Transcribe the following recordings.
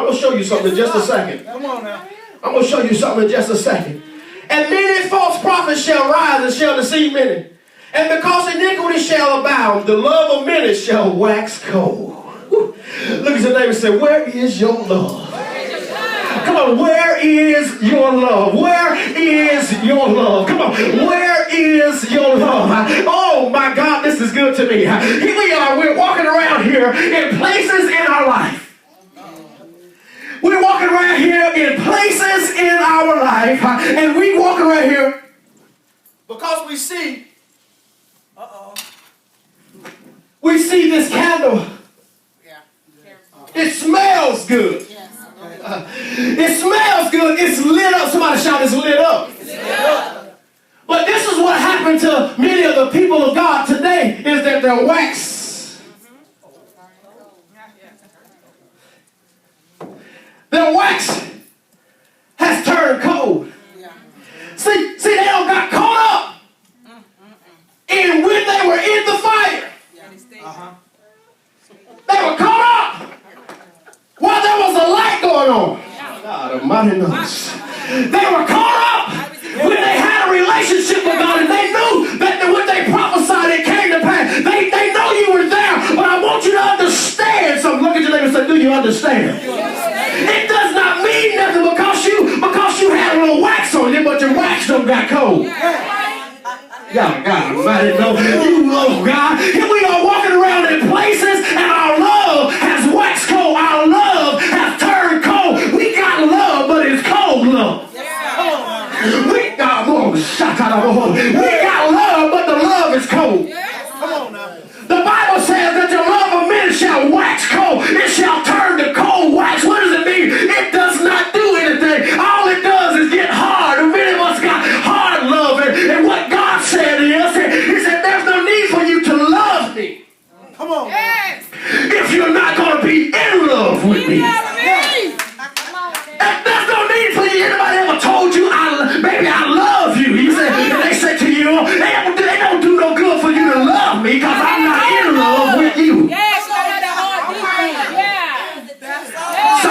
going to show you something in just a second. Come on now. I'm going to show you something in just a second. And many false prophets shall rise and shall deceive many. And because iniquity shall abound, the love of many shall wax cold. Look at your neighbor and say, where is your love? Come on, where is your love? Where is your love? Come on, where is your love? Oh my God, this is good to me. Here we are, we're walking around here in places in our life. We're walking around here in places in our life, and we walk around here because we see, we see this candle. It smells good. It smells good. It's lit up. Somebody shout, it's lit up. But this is what happened to many of the people of God today, is that their wax, their wax has turned cold. See, they don't got caught up in when they were in the fire. They were caught up while there was a light going on. God Almighty knows. They were caught up when they had a relationship with God, and they knew that when they prophesied, it came to pass. They know you were there, but I want you to understand something. Look at your neighbor and say, do you understand? It does not mean nothing because you had a little wax on you, but your wax don't got cold. God Almighty knows. You love God. Here we are walking around in places, and our love has waxed cold. Our love has turned cold. We got love, but it's cold love. We got love, but the love is cold. Come on now. The Bible says that the love of men shall wax cold. It shall turn to cold wax. What does it mean? It does not do anything. All it does is get hard. And many of us got hard love. And what God said is, he said, there's no need for you to love me. Come on. Yes. If you're not going to be in love with me. And there's no need for you. Anybody ever told you, baby, I love you? He said, and they said to you, they don't do no good for you to love me because I'm not in love with you. Yes, I had a hard beat. Yeah. So,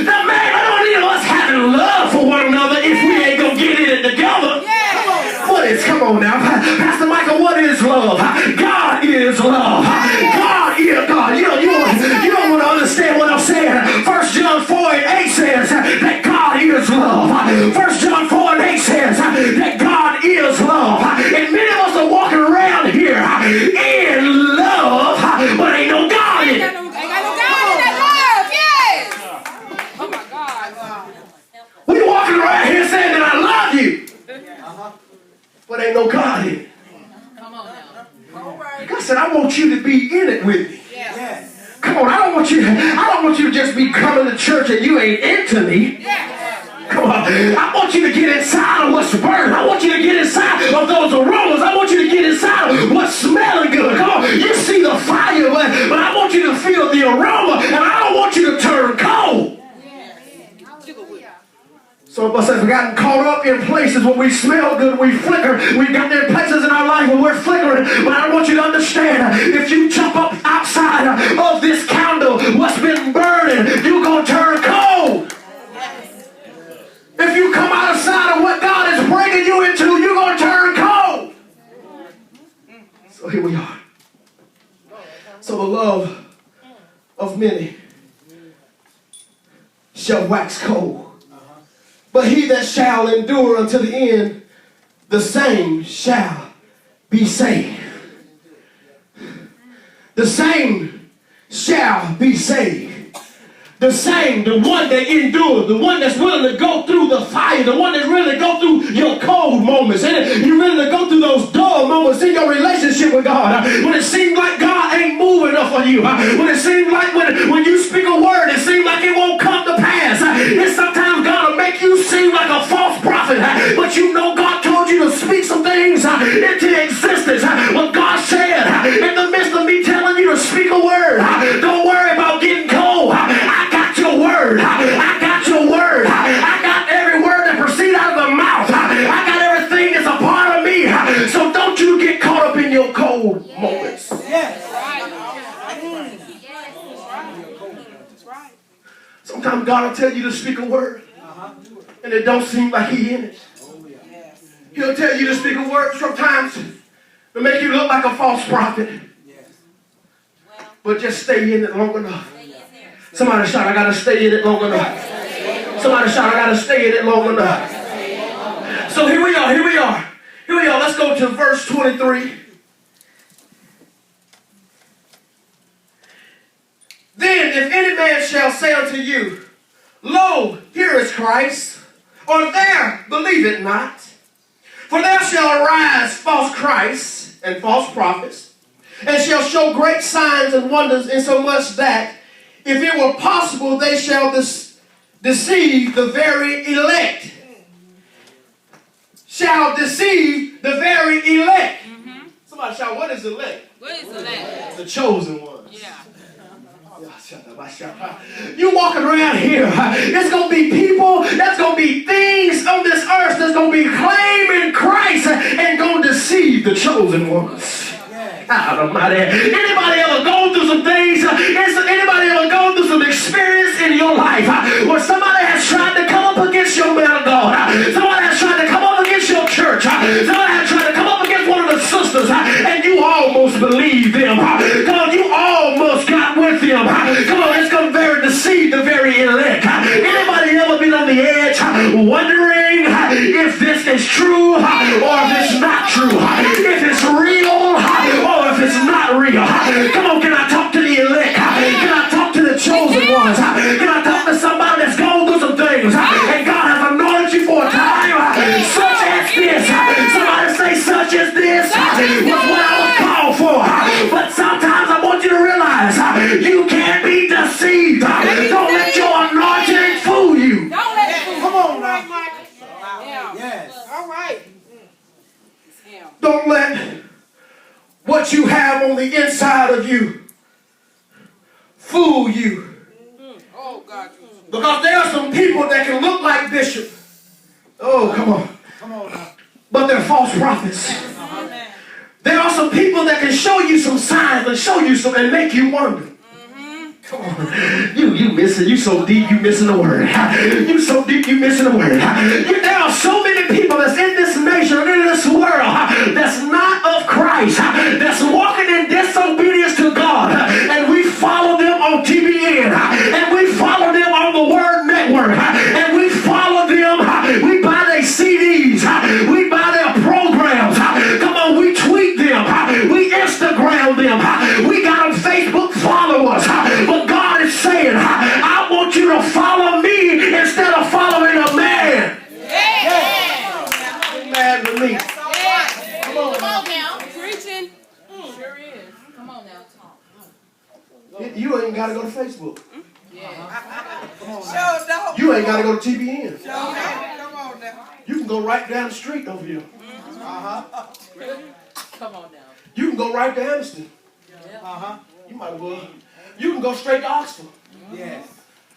now, man, I don't need us having love for one another if we ain't going to get in it together. Come on now. Pastor Michael, what is love? God is love. God is God. You don't want to understand what I'm saying. 1 John 4:8 says that God is love. 1 John 4:8 says that God is love. And many of us are walking around here in love, but ain't no God in it. Ain't got no God in that love. Yes. Oh my God. We walking around here saying that I love you. But ain't no God in it. Come on now. All right. God said, I want you to be in it with me. Yes. Come on, I don't want you to just be coming to church and you ain't into me. Yes. Come on, I want you to get inside of what's burning. I want you to get inside of those aromas. I want you to get inside of what's smelling good. Come on, you see the fire, but I want you to feel the aroma, and I don't want you to turn cold. Some of us have gotten caught up in places where we smell good, we flicker. We've got there places in our life where we're flickering. But I want you to understand, if you jump up outside of this candle, what's been burning, you're going to turn cold. If you come outside of what God is bringing you into, you're going to turn cold. So here we are. So the love of many shall wax cold. But he that shall endure unto the end, the same shall be saved. The same shall be saved. The same, the one that endures, the one that's willing to go through the fire, the one that's willing to go through your cold moments, and you're willing to go through those dull moments in your relationship with God. When it seems like God ain't moving enough for you. When it seems like when you speak a word, it seems like it won't come to pass. And sometimes God will make you seem like a false prophet, but you know God told you to speak some things into existence. What God said, in the midst of me telling you to speak a word, don't worry about getting cold. I got your word. I got your word. I got every word that proceeds out of the mouth. I got everything that's a part of me. So don't you get caught up in your cold moments. Yes. sometimes God will tell you to speak a word, and it don't seem like He in it. He'll tell you to speak a word sometimes to make you look like a false prophet. But just stay in it long enough. Somebody shout, I gotta stay in it long enough. Somebody shout, I gotta stay in it long enough. So here we are. Let's go to verse 23. Then if any man shall say unto you, Lo, here is Christ, or there, believe it not. For there shall arise false Christs and false prophets, and shall show great signs and wonders, insomuch that, if it were possible, they shall deceive the very elect. Shall deceive the very elect. Mm-hmm. Somebody shout, what is elect? What is elect? The chosen ones. Yeah. You walking around here, there's going to be people, there's going to be things on this earth that's going to be claiming Christ and going to deceive the chosen ones. Anybody ever gone through some things? Anybody ever gone through some experience in your life where somebody has tried to come up against your man of God? Somebody has tried to come up against your church. Somebody has tried to come up against one of the sisters, and you almost believe them. Come on, you almost got with them. Come on, it's going to deceive the very elect. Anybody ever been on the edge wondering if this is true or if it's not true? If it's real or if it's not real? Come on, can I talk to the elect? Can I talk to the chosen ones? Can I talk to somebody that's gone through some things and God has anointed you for a time such as this? Somebody say such as this was what I was called for. But sometimes I want you to realize you can't be deceived. Don't let your anointing fool you. Don't let it fool. Come on now. Yeah. Yes. All right. Don't let what you have on the inside of you fool you. Oh, God. Because there are some people that can look like Bishop. Oh, come on. Come on now. But they're false prophets. There are some people that can show you some signs and show you some and make you wonder. Come on. You missing. You so deep, you missing the word. You so deep, you missing the word. There are so many people that's in this nation and in this world that's not of Christ, that's walking in disobedience to God. And we follow them on TBN. And we follow them on the Word Network. And we follow them. We buy their CDs. We buy their programs. Come on, we tweet them. We Instagram them. We got on Facebook followers. But God is saying, I want you to follow me instead of following a man. Don't mad with me. Come on now. Preaching. Sure is. Come on now. Talk. You ain't got to go to Facebook. Yeah. You ain't got to go to TBN. Come on now. You can go right down the street over here. Come on now. You can go right to Amston. You might as well. You can go straight to Oxford. Yes.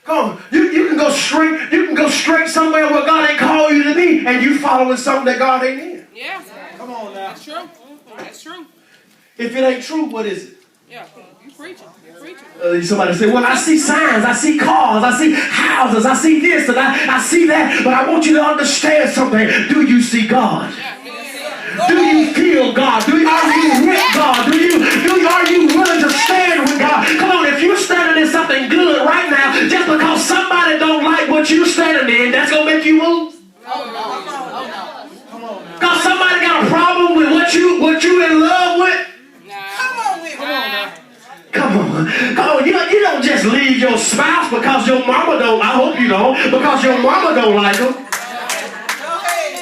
Come on. You can go straight. You can go straight somewhere where God ain't called you to be, and you following something that God ain't in. Yeah. Come on now. That's true. That's true. If it ain't true, what is it? Yeah. You preaching. You're preaching. Somebody say, well, I see signs, I see cars, I see houses, I see this, and I see that, but I want you to understand something. Do you see God? Do you feel God? Are you with God? Are you willing to stand with God? Come on, if you're standing in something good right now, just because somebody don't like what you're standing in, that's going to make you move? Because somebody got a problem with what you in love with? Come on. You don't just leave your spouse because your mama don't. I hope you don't. Because your mama don't like them.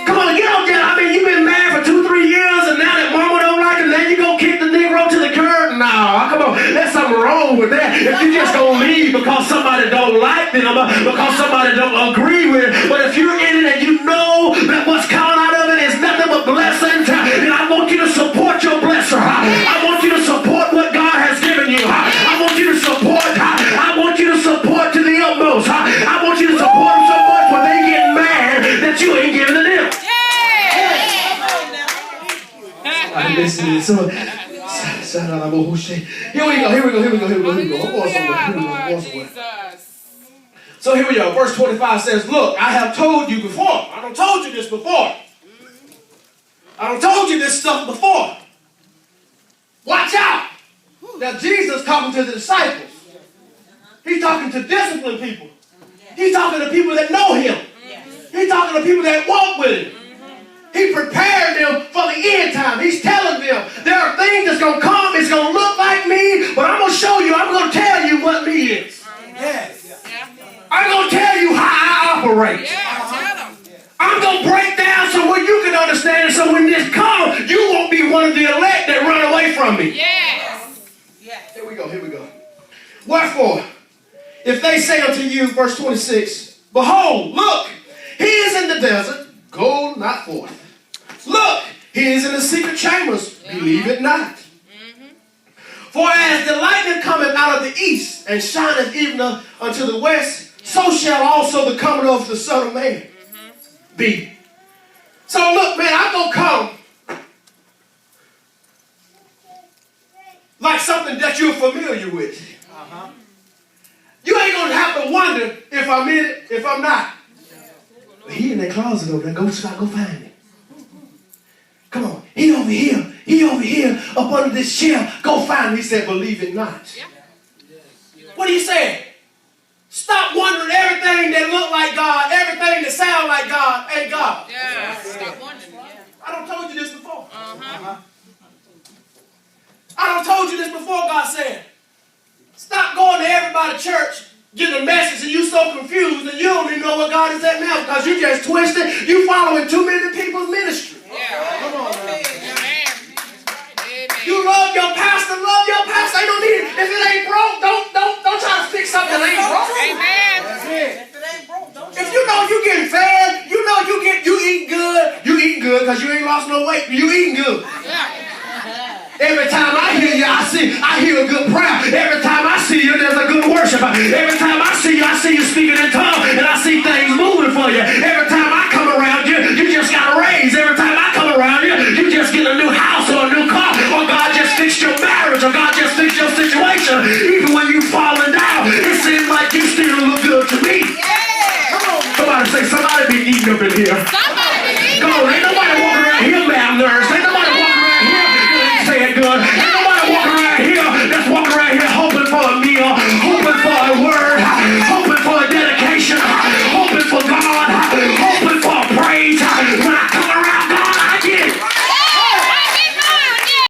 Come on, you don't just. You've been married for 2-3 years, and now that mama don't like him, then you gonna kick the Negro to the curb? No, come on. There's something wrong with that. If you just gonna leave because somebody don't like them, because somebody don't agree with it, but if you're in it and you know that what's coming out of it is nothing but blessings, then I want you to support your blesser. I want you to support what God has given you. I want you to support. I want you to support to the utmost. I want you to support them so much when they get mad that you ain't giving to them. Listen, here we go. I'm going somewhere. So here we go. Verse 25 says, look, I have told you before. I done told you this before. I done told you this stuff before. Watch out. Now Jesus talking to the disciples. He's talking to disciplined people. He's talking to people that know him. He's talking to people that walk with him. He prepared them for the end time. He's telling them there are things that's going to come. It's going to look like me, but I'm going to show you. I'm going to tell you what me is. Yes. I'm going to tell you how I operate. I'm going to break down so when you can understand it, so when this comes, you won't be one of the elect that run away from me. Yes. Here we go. Wherefore, if they say unto you, verse 26, behold, look, he is in the desert, go not forth. Look, he is in the secret chambers, believe it not. For as the lightning cometh out of the east, and shineth even unto the west, so shall also the coming of the Son of Man be. So look, man, I'm going to come like something that you're familiar with. You ain't going to have to wonder if I'm in it, if I'm not. But he in that closet over there. Go find him. Come on. He over here, up under this chair. Go find him. He said, believe it not. What are you saying? Stop wondering everything that look like God, everything that sound like God ain't God. Yeah. Stop wondering. I done told you this before. I done told you this before, God said. Stop going to everybody's church, getting a message, and you so confused, and you don't even know what God is at now because you just twisted. You following too many people's ministry. Yeah. Come on, man. Amen. You love your pastor, Ain't no need. If it ain't broke, don't try to fix something that ain't broke. Amen. That's it. If it ain't broke, don't If you know you getting fed, you know you eating good. You eating good because you ain't lost no weight. You eating good. Every time I hear you, I hear a good prayer. Every time I see you, there's a good worship. Every time I see you speaking in tongues, and I see things moving for you. Every time I come around you, you just got a raise. Every time I come around you, you just get a new house or a new car, or God just fixed your marriage, or God just fixed your situation. He